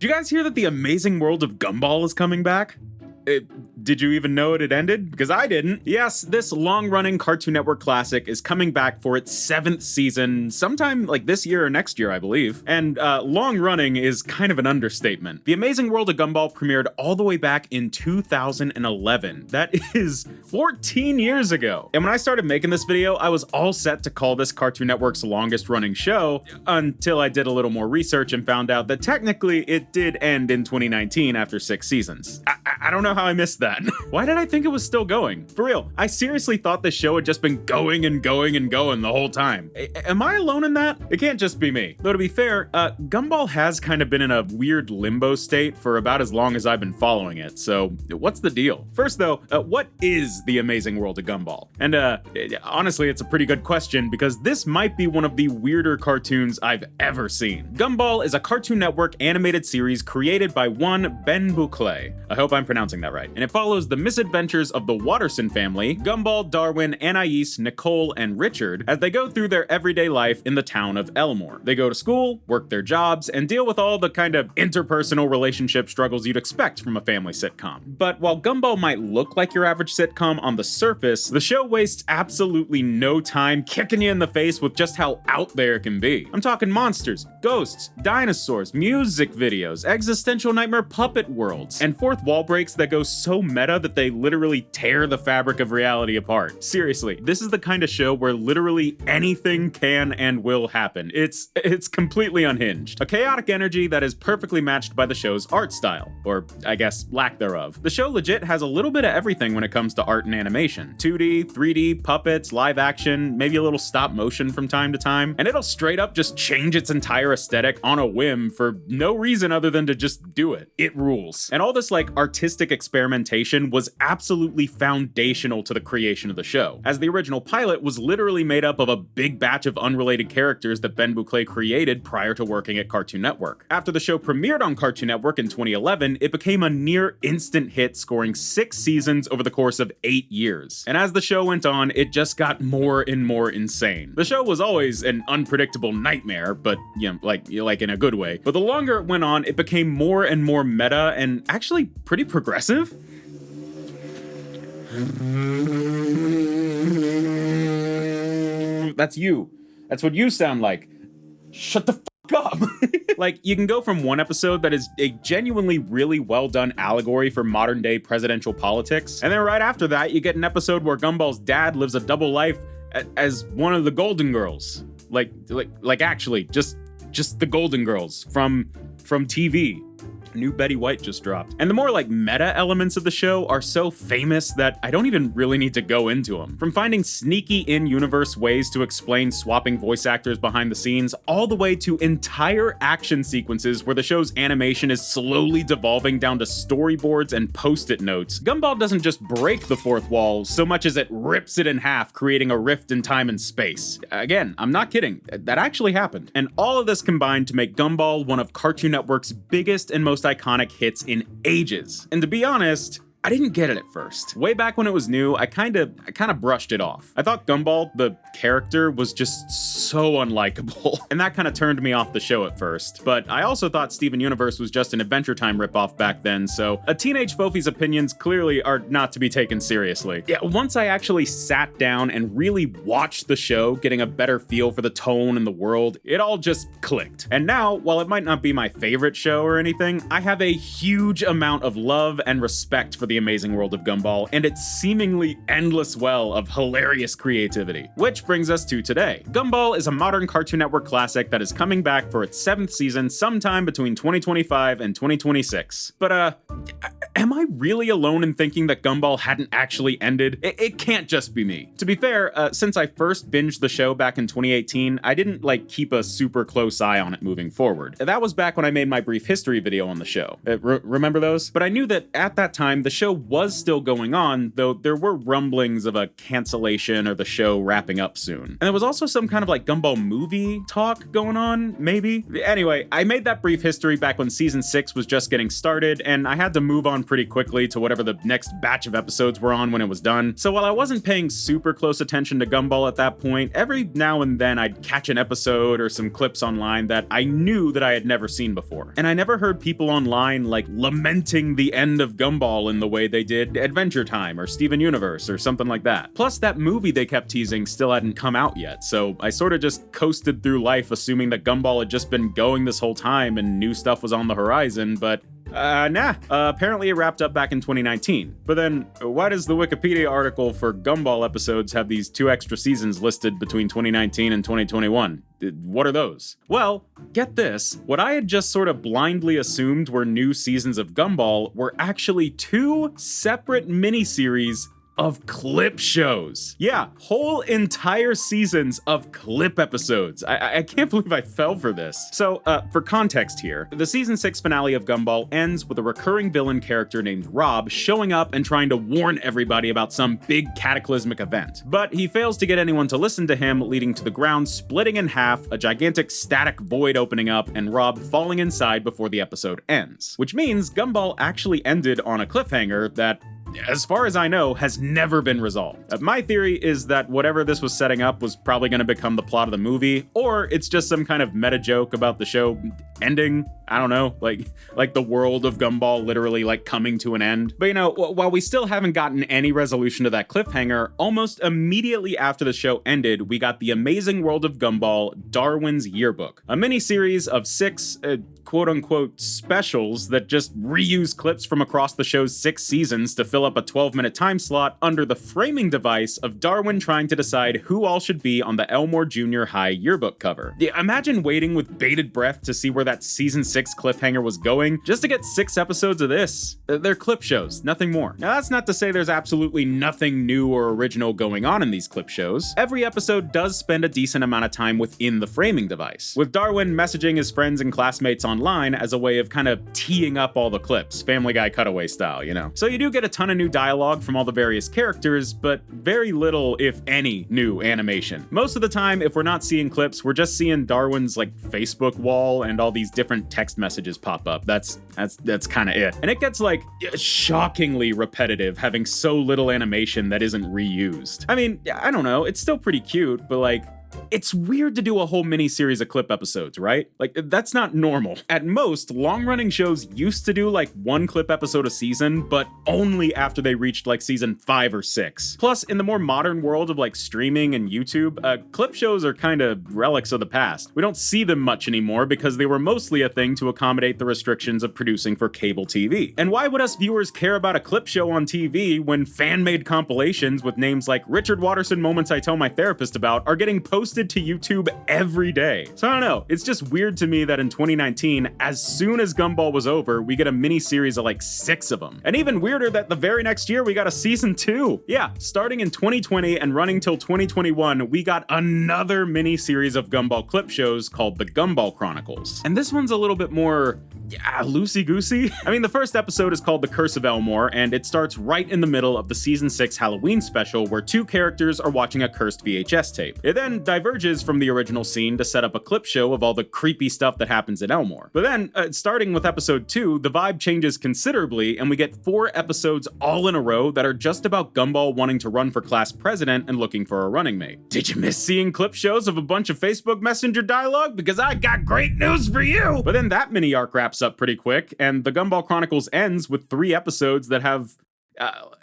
Did you guys hear that the Amazing World of Gumball is coming back? Did you even know it had ended? Because I didn't. Yes, this long-running Cartoon Network classic is coming back for its 7th season sometime like this year or next year, I believe. And long-running is kind of an understatement. The Amazing World of Gumball premiered all the way back in 2011. That is 14 years ago. And when I started making this video, I was all set to call this Cartoon Network's longest-running show until I did a little more research and found out that technically it did end in 2019 after 6 seasons. I don't know how I missed that. Why did I think it was still going? For real, I seriously thought this show had just been going and going and going the whole time. Am I alone in that? It can't just be me. Though to be fair, Gumball has kind of been in a weird limbo state for about as long as I've been following it, so what's the deal? First though, what is the Amazing World of Gumball? And honestly, it's a pretty good question because this might be one of the weirder cartoons I've ever seen. Gumball is a Cartoon Network animated series created by one Ben Bouclet. I hope I'm pronouncing that right. And it follows the misadventures of the Watterson family, Gumball, Darwin, Anais, Nicole, and Richard, as they go through their everyday life in the town of Elmore. They go to school, work their jobs, and deal with all the kind of interpersonal relationship struggles you'd expect from a family sitcom. But while Gumball might look like your average sitcom on the surface, the show wastes absolutely no time kicking you in the face with just how out there it can be. I'm talking monsters, ghosts, dinosaurs, music videos, existential nightmare puppet worlds, and fourth wall breaks that go so meta that they literally tear the fabric of reality apart. Seriously, this is the kind of show where literally anything can and will happen. It's completely unhinged. A chaotic energy that is perfectly matched by the show's art style, or I guess lack thereof. The show legit has a little bit of everything when it comes to art and animation. 2D, 3D, puppets, live action, maybe a little stop motion from time to time, and it'll straight up just change its entire aesthetic on a whim for no reason other than to just do it. It rules. And all this like artistic experimentation was absolutely foundational to the creation of the show, as the original pilot was literally made up of a big batch of unrelated characters that Ben Bouclet created prior to working at Cartoon Network. After the show premiered on Cartoon Network in 2011, it became a near instant hit, scoring 6 seasons over the course of 8 years. And as the show went on, it just got more and more insane. The show was always an unpredictable nightmare, but like in a good way. But the longer it went on, it became more and more meta and actually pretty progressive. That's you. That's what you sound like. Shut the fuck up. Like, you can go from one episode that is a genuinely really well done allegory for modern day presidential politics, and then right after that, you get an episode where Gumball's dad lives a double life as one of the Golden Girls. Like actually, just the Golden Girls from TV. New Betty White just dropped. And the more like meta elements of the show are so famous that I don't even really need to go into them. From finding sneaky in-universe ways to explain swapping voice actors behind the scenes, all the way to entire action sequences where the show's animation is slowly devolving down to storyboards and post-it notes, Gumball doesn't just break the fourth wall so much as it rips it in half, creating a rift in time and space. Again, I'm not kidding. That actually happened. And all of this combined to make Gumball one of Cartoon Network's biggest and most iconic hits in ages. And to be honest, I didn't get it at first. Way back when it was new, I kind of brushed it off. I thought Gumball, the character, was just so unlikable, and that kind of turned me off the show at first. But I also thought Steven Universe was just an Adventure Time ripoff back then, so a teenage Fofi's opinions clearly are not to be taken seriously. Yeah, once I actually sat down and really watched the show, getting a better feel for the tone and the world, it all just clicked. And now, while it might not be my favorite show or anything, I have a huge amount of love and respect for the Amazing World of Gumball and its seemingly endless well of hilarious creativity. Which brings us to today. Gumball is a modern Cartoon Network classic that is coming back for its 7th season sometime between 2025 and 2026. But am I really alone in thinking that Gumball hadn't actually ended? It can't just be me. To be fair, since I first binged the show back in 2018, I didn't keep a super close eye on it moving forward. That was back when I made my brief history video on the show. Remember those? But I knew that at that time, the show was still going on, though there were rumblings of a cancellation or the show wrapping up soon. And there was also some kind of Gumball movie talk going on, maybe? Anyway, I made that brief history back when season 6 was just getting started, and I had to move on pretty quickly to whatever the next batch of episodes were on when it was done. So while I wasn't paying super close attention to Gumball at that point, every now and then I'd catch an episode or some clips online that I knew that I had never seen before. And I never heard people online like lamenting the end of Gumball in the way they did Adventure Time or Steven Universe or something like that. Plus, that movie they kept teasing still hadn't come out yet, so I sort of just coasted through life assuming that Gumball had just been going this whole time and new stuff was on the horizon, but apparently it wrapped up back in 2019. But then, why does the Wikipedia article for Gumball episodes have these 2 extra seasons listed between 2019 and 2021? What are those? Well, get this. What I had just sort of blindly assumed were new seasons of Gumball were actually 2 separate miniseries of clip shows. Yeah, whole entire seasons of clip episodes. I can't believe I fell for this. So, for context here, the season 6 finale of Gumball ends with a recurring villain character named Rob showing up and trying to warn everybody about some big cataclysmic event. But he fails to get anyone to listen to him, leading to the ground splitting in half, a gigantic static void opening up, and Rob falling inside before the episode ends. Which means Gumball actually ended on a cliffhanger that, as far as I know, has never been resolved. My theory is that whatever this was setting up was probably going to become the plot of the movie, or it's just some kind of meta joke about the show ending. I don't know, like the world of Gumball literally like coming to an end. But you know, while we still haven't gotten any resolution to that cliffhanger, almost immediately after the show ended, we got the Amazing World of Gumball Darwin's Yearbook, a mini-series of 6 quote-unquote specials that just reuse clips from across the show's 6 seasons to fill up a 12-minute time slot under the framing device of Darwin trying to decide who all should be on the Elmore Junior High yearbook cover. Yeah, imagine waiting with bated breath to see where that season 6 cliffhanger was going, just to get 6 episodes of this. They're clip shows, nothing more. Now, that's not to say there's absolutely nothing new or original going on in these clip shows. Every episode does spend a decent amount of time within the framing device, with Darwin messaging his friends and classmates online as a way of kind of teeing up all the clips, Family Guy cutaway style, you know. So you do get a ton of new dialogue from all the various characters, but very little, if any, new animation. Most of the time, if we're not seeing clips, we're just seeing Darwin's like Facebook wall and all these different text messages pop up. That's kind of it. And it gets like shockingly repetitive, having so little animation that isn't reused. I mean, I don't know, it's still pretty cute, but like, it's weird to do a whole mini-series of clip episodes, right? Like, that's not normal. At most, long-running shows used to do like 1 clip episode a season, but only after they reached like season 5 or 6. Plus, in the more modern world of like streaming and YouTube, clip shows are kind of relics of the past. We don't see them much anymore because they were mostly a thing to accommodate the restrictions of producing for cable TV. And why would us viewers care about a clip show on TV when fan-made compilations with names like Richard Watterson Moments I Tell My Therapist About are getting posted to YouTube every day? So I don't know, it's just weird to me that in 2019, as soon as Gumball was over, we get a mini-series of like 6 of them. And even weirder that the very next year we got a season 2. Yeah, starting in 2020 and running till 2021, we got another mini-series of Gumball clip shows called The Gumball Chronicles. And this one's a little bit more, loosey-goosey. I mean, the first episode is called The Curse of Elmore, and it starts right in the middle of the season 6 Halloween special where 2 characters are watching a cursed VHS tape. It then diverges from the original scene to set up a clip show of all the creepy stuff that happens in Elmore. But then, starting with episode 2, the vibe changes considerably, and we get 4 episodes all in a row that are just about Gumball wanting to run for class president and looking for a running mate. Did you miss seeing clip shows of a bunch of Facebook Messenger dialogue? Because I got great news for you! But then that mini arc wraps up pretty quick, and The Gumball Chronicles ends with 3 episodes that have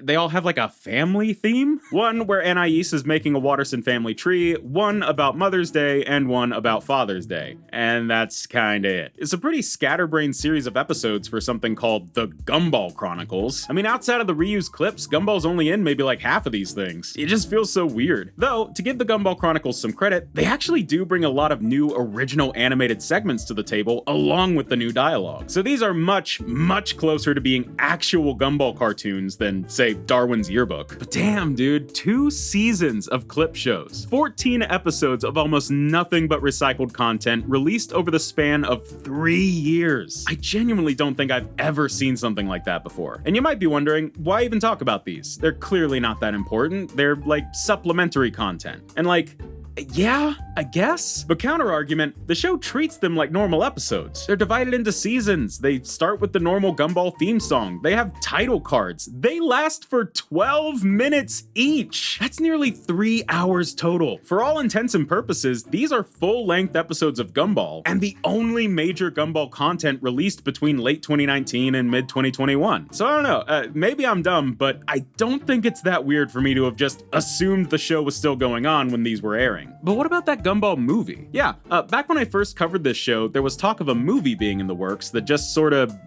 they all have like a family theme. One where Anais is making a Watterson family tree, one about Mother's Day, and one about Father's Day. And that's kinda it. It's a pretty scatterbrained series of episodes for something called The Gumball Chronicles. I mean, outside of the reused clips, Gumball's only in maybe like half of these things. It just feels so weird. Though, to give The Gumball Chronicles some credit, they actually do bring a lot of new original animated segments to the table along with the new dialogue. So these are much, much closer to being actual Gumball cartoons than, say, Darwin's Yearbook. But damn, dude, 2 seasons of clip shows, 14 episodes of almost nothing but recycled content released over the span of 3 years. I genuinely don't think I've ever seen something like that before. And you might be wondering, why even talk about these? They're clearly not that important. They're like supplementary content. And like, Yeah, I guess. But counter-argument, the show treats them like normal episodes. They're divided into seasons. They start with the normal Gumball theme song. They have title cards. They last for 12 minutes each. That's nearly 3 hours total. For all intents and purposes, these are full-length episodes of Gumball, and the only major Gumball content released between late 2019 and mid-2021. So I don't know, maybe I'm dumb, but I don't think it's that weird for me to have just assumed the show was still going on when these were airing. But what about that Gumball movie? Yeah, back when I first covered this show, there was talk of a movie being in the works that just sort of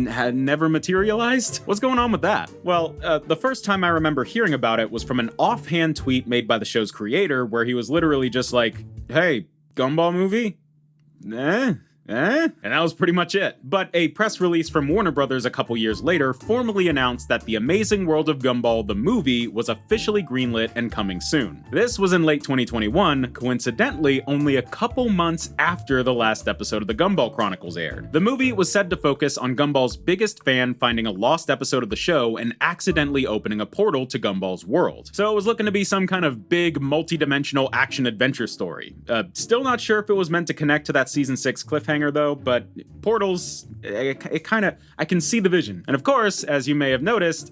had never materialized? What's going on with that? Well, the first time I remember hearing about it was from an offhand tweet made by the show's creator, where he was literally just like, hey, Gumball movie? And that was pretty much it. But a press release from Warner Brothers a couple years later formally announced that The Amazing World of Gumball, the movie, was officially greenlit and coming soon. This was in late 2021, coincidentally only a couple months after the last episode of the Gumball Chronicles aired. The movie was said to focus on Gumball's biggest fan finding a lost episode of the show and accidentally opening a portal to Gumball's world. So it was looking to be some kind of big, multi-dimensional action-adventure story. Still not sure if it was meant to connect to that Season 6 cliffhanger though, but portals, I can see the vision. And of course, as you may have noticed,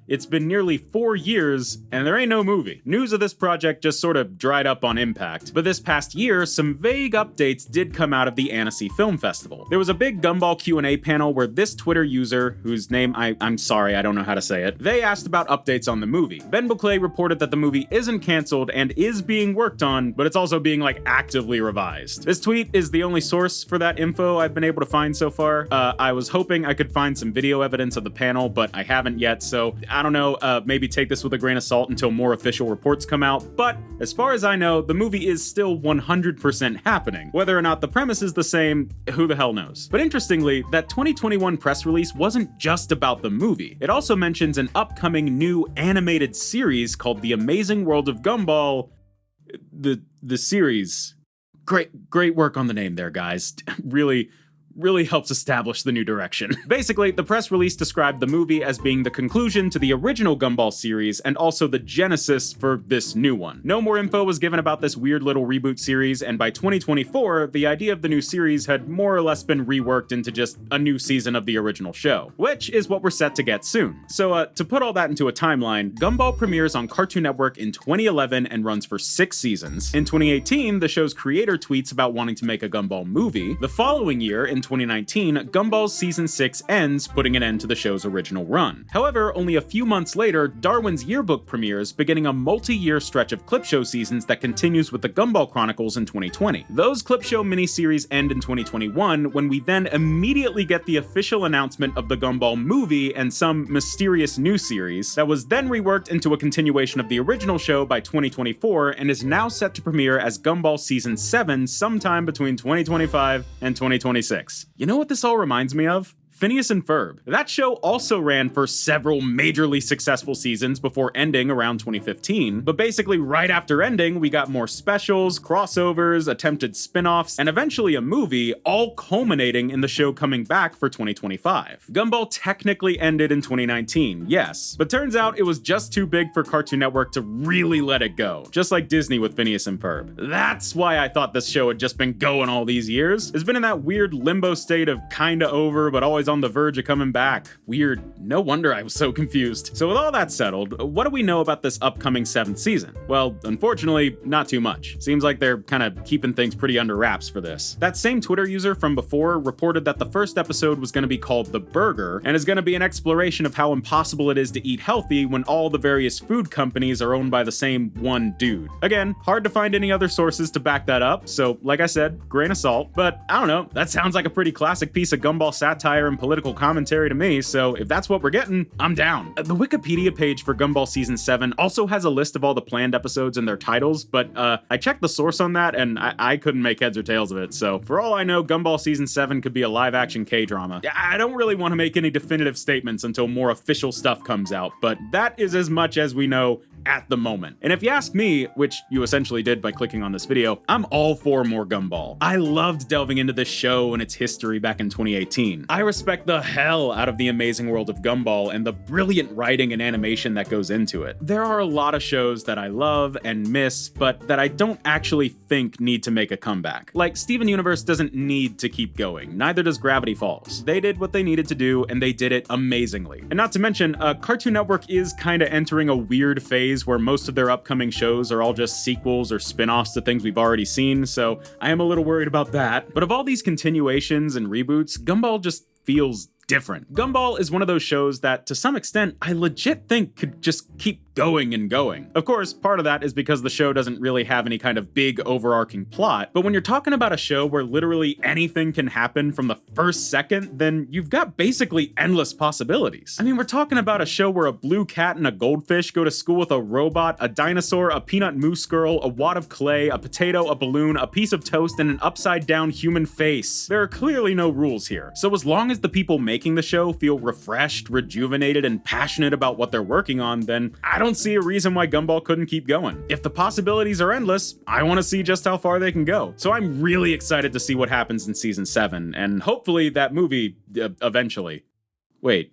it's been nearly 4 years and there ain't no movie. News of this project just sort of dried up on impact. But this past year, some vague updates did come out of the Annecy Film Festival. There was a big Gumball Q&A panel where this Twitter user, whose name I'm sorry, I don't know how to say it, they asked about updates on the movie. Ben Buckley reported that the movie isn't canceled and is being worked on, but it's also being actively revised. This tweet is the only source for that info I've been able to find so far. I was hoping I could find some video evidence of the panel, but I haven't yet, so I don't know, maybe take this with a grain of salt until more official reports come out. But as far as I know, the movie is still 100% happening. Whether or not the premise is the same, who the hell knows. But interestingly, that 2021 press release wasn't just about the movie. It also mentions an upcoming new animated series called The Amazing World of Gumball. The series. Great work on the name there, guys. Really helps establish the new direction. Basically, the press release described the movie as being the conclusion to the original Gumball series and also the genesis for this new one. No more info was given about this weird little reboot series, and by 2024, the idea of the new series had more or less been reworked into just a new season of the original show, which is what we're set to get soon. So to put all that into a timeline, Gumball premieres on Cartoon Network in 2011 and runs for 6 seasons. In 2018, the show's creator tweets about wanting to make a Gumball movie. The following year, in 2019, Gumball's Season 6 ends, putting an end to the show's original run. However, only a few months later, Darwin's Yearbook premieres, beginning a multi-year stretch of clip show seasons that continues with the Gumball Chronicles in 2020. Those clip show miniseries end in 2021, when we then immediately get the official announcement of the Gumball movie and some mysterious new series that was then reworked into a continuation of the original show by 2024 and is now set to premiere as Gumball Season 7 sometime between 2025 and 2026. You know what this all reminds me of? Phineas and Ferb. That show also ran for several majorly successful seasons before ending around 2015, but basically right after ending, we got more specials, crossovers, attempted spin-offs, and eventually a movie, all culminating in the show coming back for 2025. Gumball technically ended in 2019, yes, but turns out it was just too big for Cartoon Network to really let it go, just like Disney with Phineas and Ferb. That's why I thought this show had just been going all these years. It's been in that weird limbo state of kinda over, but always on the verge of coming back. Weird. No wonder I was so confused. So with all that settled, what do we know about this upcoming 7th season? Well, unfortunately, not too much. Seems like they're kind of keeping things pretty under wraps for this. That same Twitter user from before reported that the first episode was going to be called The Burger, and is going to be an exploration of how impossible it is to eat healthy when all the various food companies are owned by the same one dude. Again, hard to find any other sources to back that up, so like I said, grain of salt, but I don't know, that sounds like a pretty classic piece of Gumball satire and political commentary to me, so if that's what we're getting, I'm down. The Wikipedia page for Gumball Season 7 also has a list of all the planned episodes and their titles, but I checked the source on that and I couldn't make heads or tails of it, so for all I know, Gumball Season 7 could be a live-action K-drama. I don't really want to make any definitive statements until more official stuff comes out, but that is as much as we know at the moment. And if you ask me, which you essentially did by clicking on this video, I'm all for more Gumball. I loved delving into this show and its history back in 2018. I respect the hell out of the Amazing World of Gumball and the brilliant writing and animation that goes into it. There are a lot of shows that I love and miss, but that I don't actually think need to make a comeback. Like, Steven Universe doesn't need to keep going, neither does Gravity Falls. They did what they needed to do, and they did it amazingly. And not to mention, Cartoon Network is kinda entering a weird phase where most of their upcoming shows are all just sequels or spin-offs to things we've already seen, so I am a little worried about that. But of all these continuations and reboots, Gumball just feels different. Gumball is one of those shows that, to some extent, I legit think could just keep going and going. Of course, part of that is because the show doesn't really have any kind of big overarching plot, but when you're talking about a show where literally anything can happen from the first second, then you've got basically endless possibilities. I mean, we're talking about a show where a blue cat and a goldfish go to school with a robot, a dinosaur, a peanut moose girl, a wad of clay, a potato, a balloon, a piece of toast, and an upside-down human face. There are clearly no rules here, so as long as the people making the show feel refreshed, rejuvenated, and passionate about what they're working on, then I don't see a reason why Gumball couldn't keep going. If the possibilities are endless, I want to see just how far they can go. So I'm really excited to see what happens in season 7, and hopefully that movie eventually. Wait.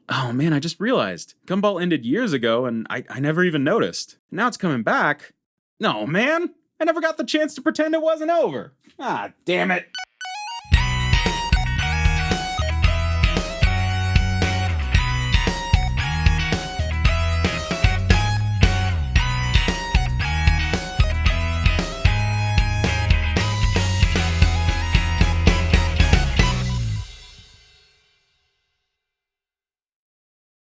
Oh man, I just realized. Gumball ended years ago, and I never even noticed. Now it's coming back. No, man! I never got the chance to pretend it wasn't over. Ah, damn it.